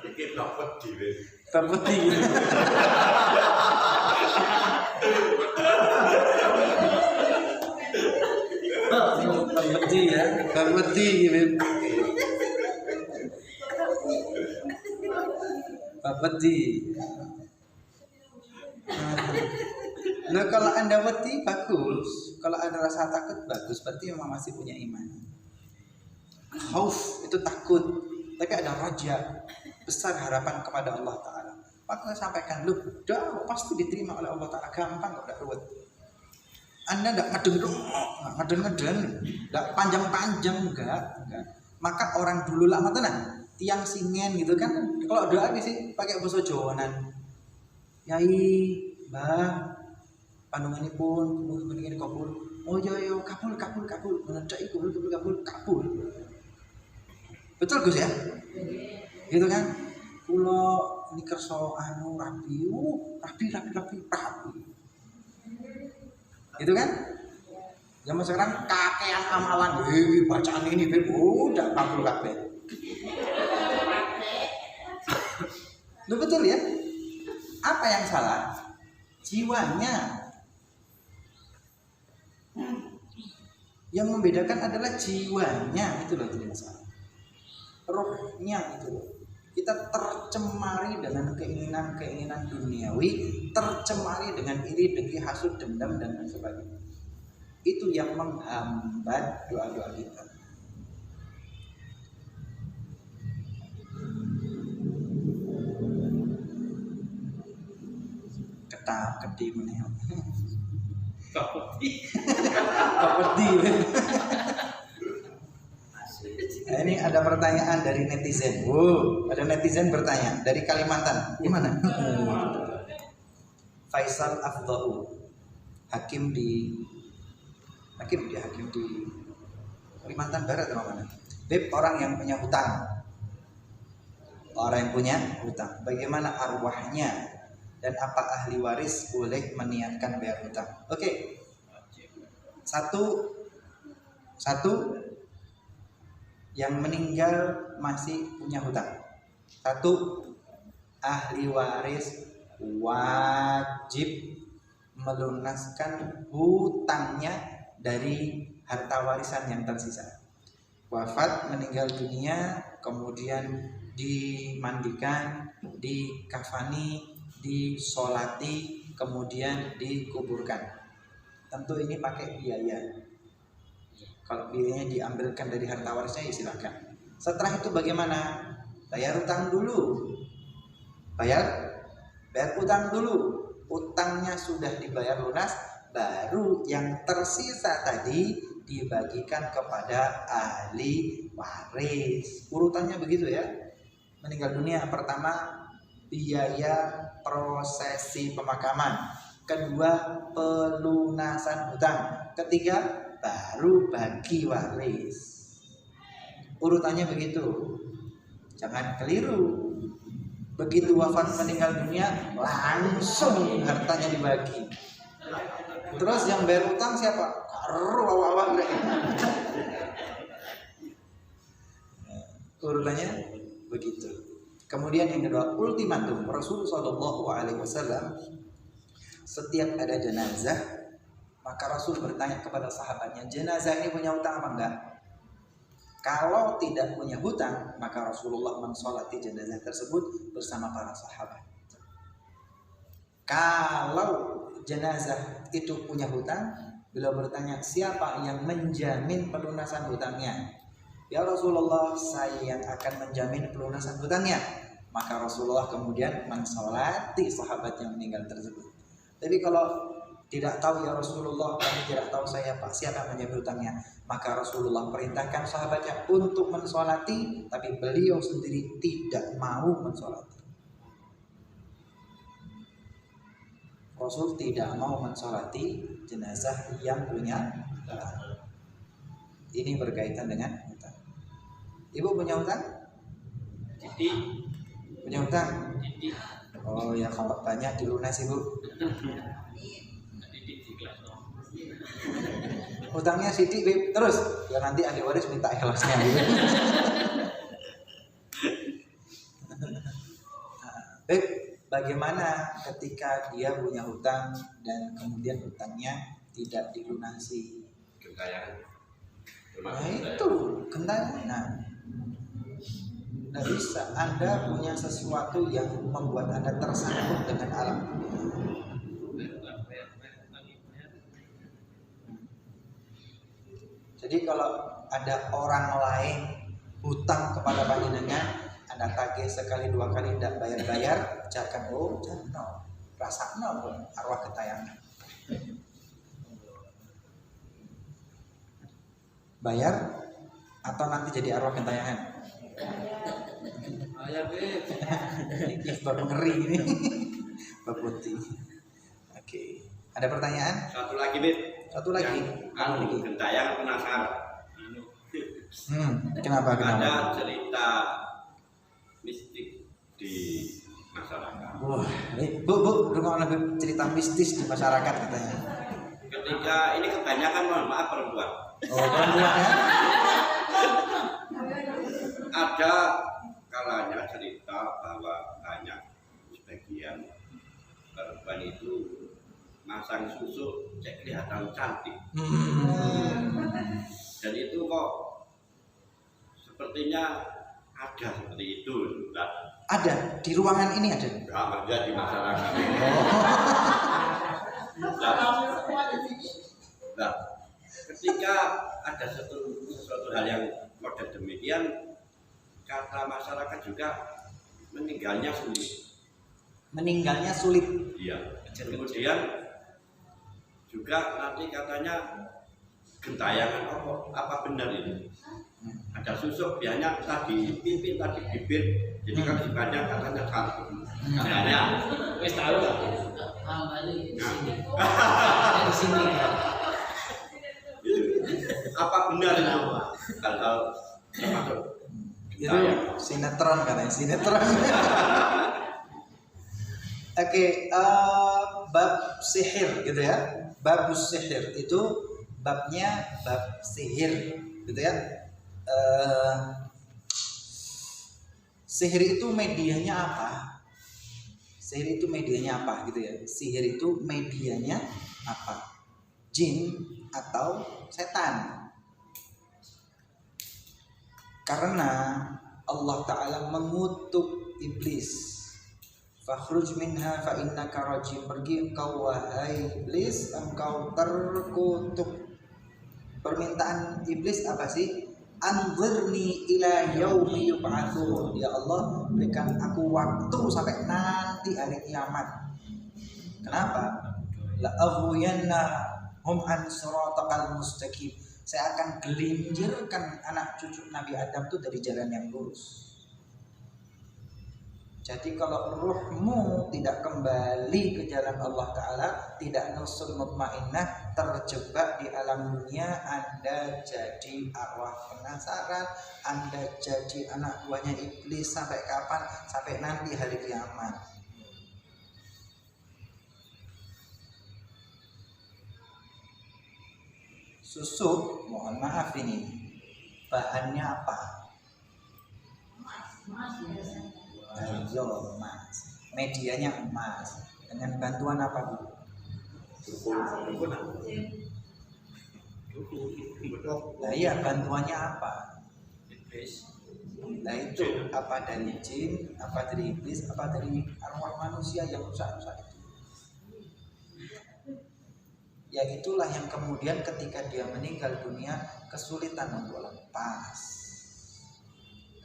Iki dapat dhewe. terbukti. Terbukti ya, terbukti gitu. Terbukti. Nah kalau Anda wedi bagus, kalau ada rasa takut bagus, berarti memang masih punya iman. Khauf itu takut, tapi ada raja, besar harapan kepada Allah Ta'ala. Maka saya sampaikan, loh, dah pasti diterima oleh Allah Ta'ala, gampang kok, tidak ruwet. Anda tidak ngeden-ngeden, tidak panjang-panjang, enggak. Maka orang dulu lama tenang, tiang singen gitu kan, kalau doa sih pakai bahasa Jawanan. Yai, Mbah, pandungan ini pun, kemudian ini kabul. Oh yo kabul. Menecai kabul. Betul Gus ya? Gitu kan? Pulau ini kerso rapi. Gitu kan? Zaman sekarang kakean amalan, bacaan ini udah kabul kabeh. Lu betul ya? Apa yang salah? Jiwanya. Yang membedakan adalah jiwanya, itu loh tidak masalah. Rohnya itu loh. Kita tercemari dengan keinginan duniawi, tercemari dengan iri, dengki, hasud, dendam dan sebagainya. Itu yang menghambat doa-doa kita. Ketak-ketip meneh. Kapeti. Nah, ini ada pertanyaan dari netizen. Ada netizen bertanya dari Kalimantan. Gimana? Faisal Afdau, hakim di Kalimantan Barat atau mana? Beb, orang yang punya hutang. Bagaimana arwahnya? Dan apa ahli waris boleh meniatkan bayar hutang? Oke, Satu yang meninggal masih punya hutang. Satu, ahli waris wajib melunaskan hutangnya dari harta warisan yang tersisa. Wafat, meninggal dunia, kemudian dimandikan, dikafani, disolati, kemudian dikuburkan. Tentu ini pakai biaya. Kalau biayanya diambilkan dari harta warisnya ya silakan. Setelah itu bagaimana? Bayar utang dulu. Bayar utang dulu. Utangnya sudah dibayar lunas, baru yang tersisa tadi dibagikan kepada ahli waris. Urutannya begitu ya. Meninggal dunia, pertama biaya prosesi pemakaman, kedua pelunasan hutang, ketiga baru bagi waris. Urutannya begitu. Jangan keliru. Begitu wafat meninggal dunia langsung hartanya dibagi. Terus yang bayar utang siapa? Awal-awal urutannya begitu. Kemudian yang kedua, ultimatum. Rasulullah SAW setiap ada jenazah, maka Rasul bertanya kepada sahabatnya, jenazah ini punya hutang apa enggak? Kalau tidak punya hutang, maka Rasulullah mensolati jenazah tersebut bersama para sahabat. Kalau jenazah itu punya hutang, beliau bertanya, siapa yang menjamin pelunasan hutangnya? Ya Rasulullah, saya yang akan menjamin pelunasan hutangnya. Maka Rasulullah kemudian mensolati sahabat yang meninggal tersebut. Tapi kalau tidak tahu ya Rasulullah, kami tidak tahu siapa yang menjamin hutangnya, maka Rasulullah perintahkan sahabatnya untuk mensolati, tapi beliau sendiri tidak mau mensolati. Rasul tidak mau mensolati jenazah yang punya hutang. Ini berkaitan dengan hutang. Ibu punya hutang? Jadi Punya hutang? Oh ya, kalau banyak dilunasi Bu. Hutangnya Siti Bib, terus ya nanti ahli waris minta ikhlasnya gitu. Bib, bagaimana ketika dia punya hutang dan kemudian hutangnya tidak dilunasi? Gentayangan. Nah itu gentayangan. Tidak bisa. Anda punya sesuatu yang membuat Anda tersangkut dengan alam. Jadi kalau ada orang lain hutang kepada panjenengan, Anda tagih sekali dua kali tidak bayar-bayar, jangan jangan rasakno arwah gentayangan. Bayar atau nanti jadi arwah gentayangan? bayar deh. Ini baru ngeri ini. Mbak Putih. Oke. Ada pertanyaan? Satu lagi, Bib. Satu lagi. Anu gentayangan penasaran. Kenapa? Ada cerita mistik di masyarakat. Wah, Bu, dengar cerita mistis di masyarakat katanya. Ketika ini kebanyakan, mohon maaf, perempuan. Oh, perempuan ya? Ada kalanya cerita bahwa banyak sebagian perempuan itu masang susu cek kelihatan cantik. Dan itu kok sepertinya ada seperti itu. Ada di ruangan ini ada. Ada di masyarakat. Nah, ketika ada sesuatu hal yang model demikian, kata masyarakat juga meninggalnya sulit. Meninggalnya sulit. Iya. Kemudian juga nanti katanya gentayangan apa benar ini? Ada susuk, biasanya tadi pipi, tadi bibir. Jadi kalau sebanyak katanya satu. Katanya. Wes tahu tak? Di sini. Apa benar itu? Hal-hal termasuk Itu sinetron katanya, sinetron. Oke, bab sihir gitu ya. Bab sihir itu babnya bab sihir, gitu ya. Sihir itu medianya apa? Sihir itu medianya apa, gitu ya? Sihir itu medianya apa? Jin atau setan? Karena Allah Ta'ala mengutuk iblis. Fakhruj minha fa innaka rajim. Pergi engkau wahai iblis, engkau terkutuk. Permintaan iblis apa sih? Anzirni ila yaumi yub'atsun. Ya Allah, berikan aku waktu sampai nanti hari kiamat. Kenapa? La aghwiyanna hum an siratal mustaqim. Saya akan gelincirkan anak cucu Nabi Adam itu dari jalan yang lurus. Jadi kalau ruhmu tidak kembali ke jalan Allah Ta'ala, tidak nusul mutmainnah, terjebak di alam dunia, Anda jadi arwah penasaran, Anda jadi anak buahnya iblis. Sampai kapan? Sampai nanti hari kiamat. Susu, mohon maaf ini bahannya apa? Emas. Medianya emas. Dengan bantuan apa, Bu? Nah iya, bantuannya apa? Nah itu apa dari jin, apa dari iblis, apa dari arwah manusia yang rusak-rusak itu? Ya itulah yang kemudian ketika dia meninggal dunia kesulitan untuk lepas.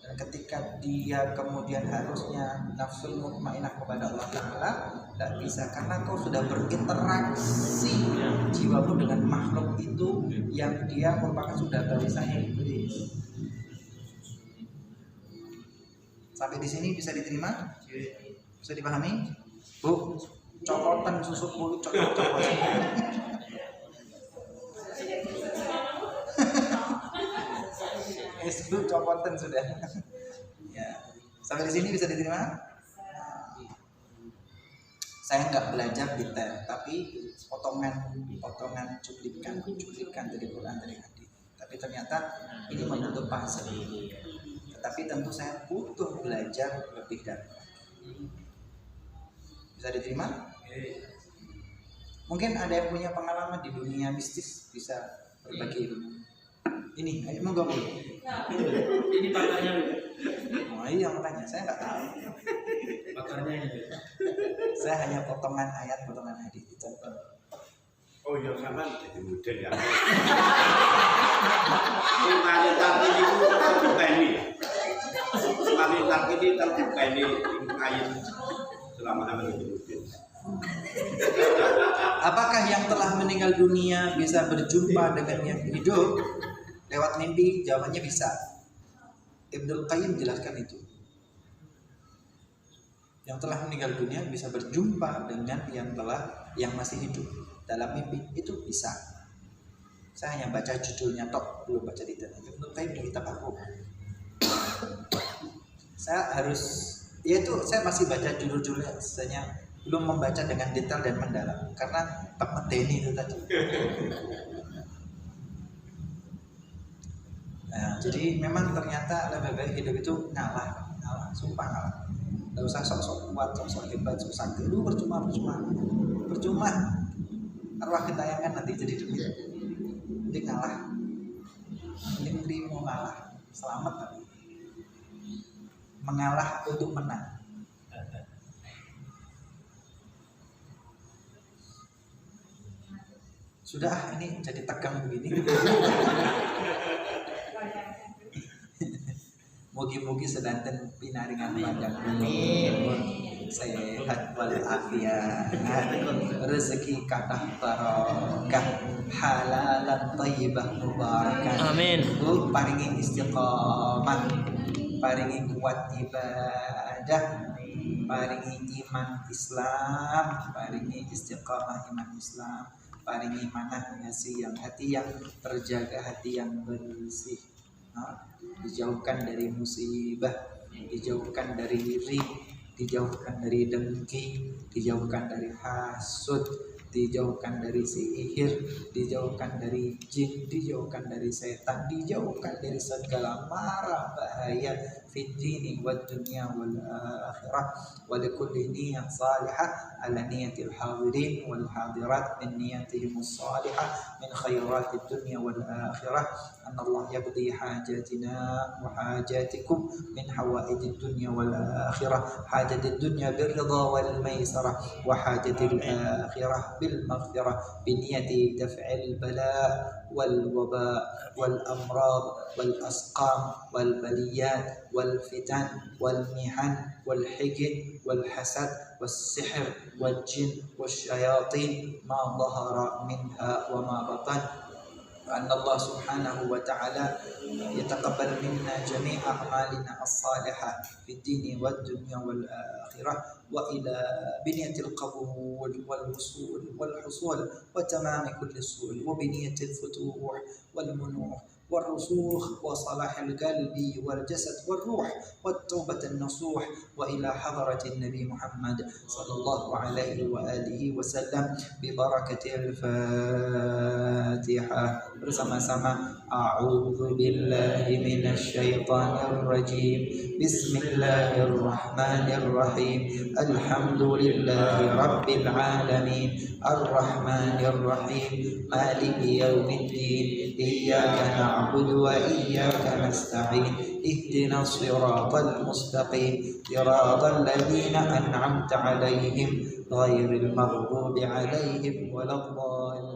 Dan ketika dia kemudian harusnya nafsul mutmainnah kepada Allah Ta'ala, tidak bisa, karena kau sudah berinteraksi jiwamu dengan makhluk itu yang dia merupakan sudah barisannya iblis. Sampai di sini bisa diterima? Bisa dipahami? Bu, copotan susu bulu, copot. Itu copotan sudah. Ya. Sampai di sini bisa diterima? Saya nggak belajar detail, tapi potongan cuplikan dari Quran, dari hadis. Tapi ternyata ini membentuk pasal. Tetapi tentu saya butuh belajar lebih dalam. Bisa diterima? Mungkin ada yang punya pengalaman di dunia mistis, bisa berbagi ilmu. Ini, ayo mau gabung. Ini pakarnya. Oh iya, makanya saya nggak tahu. Pakarnya ini. Saya hanya potongan ayat, potongan hadis. Contoh. Oh iya, sama jadi model ya. Pemerintahan ini terbuka ini. Pemerintahan ini terbuka ini kain selama aman itu model. Apakah yang telah meninggal dunia bisa berjumpa dengan yang hidup lewat mimpi? Jawabannya bisa. Ibnu Qayyim jelaskan itu. Yang telah meninggal dunia bisa berjumpa dengan yang masih hidup dalam mimpi, itu bisa. Saya hanya baca judulnya tok, belum baca detailnya. Ibnu Qayyim di kitab aku. Saya masih baca judul-judulnya, saya belum membaca dengan detail dan mendalam karena tak medeni itu tadi. Nah, jadi memang ternyata lebih baik hidup itu ngalah, sumpah ngalah. Nggak usah sok-sok kuat, sok-sok hebat, sok sakti. Lu percuma. Arwah gentayangan nanti jadi demi. Nanti ngalah. Ini terima ngalah, selamat tapi. Mengalah untuk menang. Sudah, ini jadi tegang begini. Mugi-mugi sedanten pinaringan panjang umur, sehat walafiat, rezeki kathah barokah, halalan thayyibah mubarakah. Amin. Paringi istiqamah, paringi kuat ibadah, paringi iman Islam, paringi istiqamah iman Islam, paringi manah ngasih yang hati yang terjaga, hati yang bersih. Dijauhkan dari musibah, dijauhkan dari iri, dijauhkan dari dengki, dijauhkan dari hasud, dijauhkan dari sihir, dijauhkan dari jin, dijauhkan dari setan, dijauhkan dari segala mara bahaya fid dini wad dunya wal akhirah. Wa likulli niyyah salihah ala niyyatil hadirin wal hadirat min niyyatihim salihah min khairatid dunya wal akhirah. An Allah yaqdi hajatina wa hajatikum min hawaidid dunya wal akhirah. Hajatid dunya birridha wal maisarah wa hajatil akhirah بالمغفرة بنية دفع البلاء والوباء والأمراض والأسقام والبليات والفتن والمحن والحقد والحسد والسحر والجن والشياطين ما ظهر منها وما بطن. وأن الله سبحانه وتعالى يتقبل منا جميع أعمالنا الصالحة في الدين والدنيا والآخرة، وإلى بنية القبول والوصول والحصول وتمام كل السؤل، وبنية الفتوح والمنوح والرسوخ وصلاح القلب والجسد والروح والتوبة النصوح، وإلى حضرة النبي محمد صلى الله عليه وآله وسلم ببركة الفاتحة. Bersama-sama a'udzu billahi minasyaitonir rajim. Bismillahirrahmanirrahim. Alhamdulillahi rabbil alamin. Arrahmanir rahim. Maliki yaumiddin. Iyyaka na'budu wa iyyaka nasta'in. Ihdinas siratal mustaqim. Siratal ladzina an'amta 'alaihim ghairil maghdubi 'alaihim waladdallin.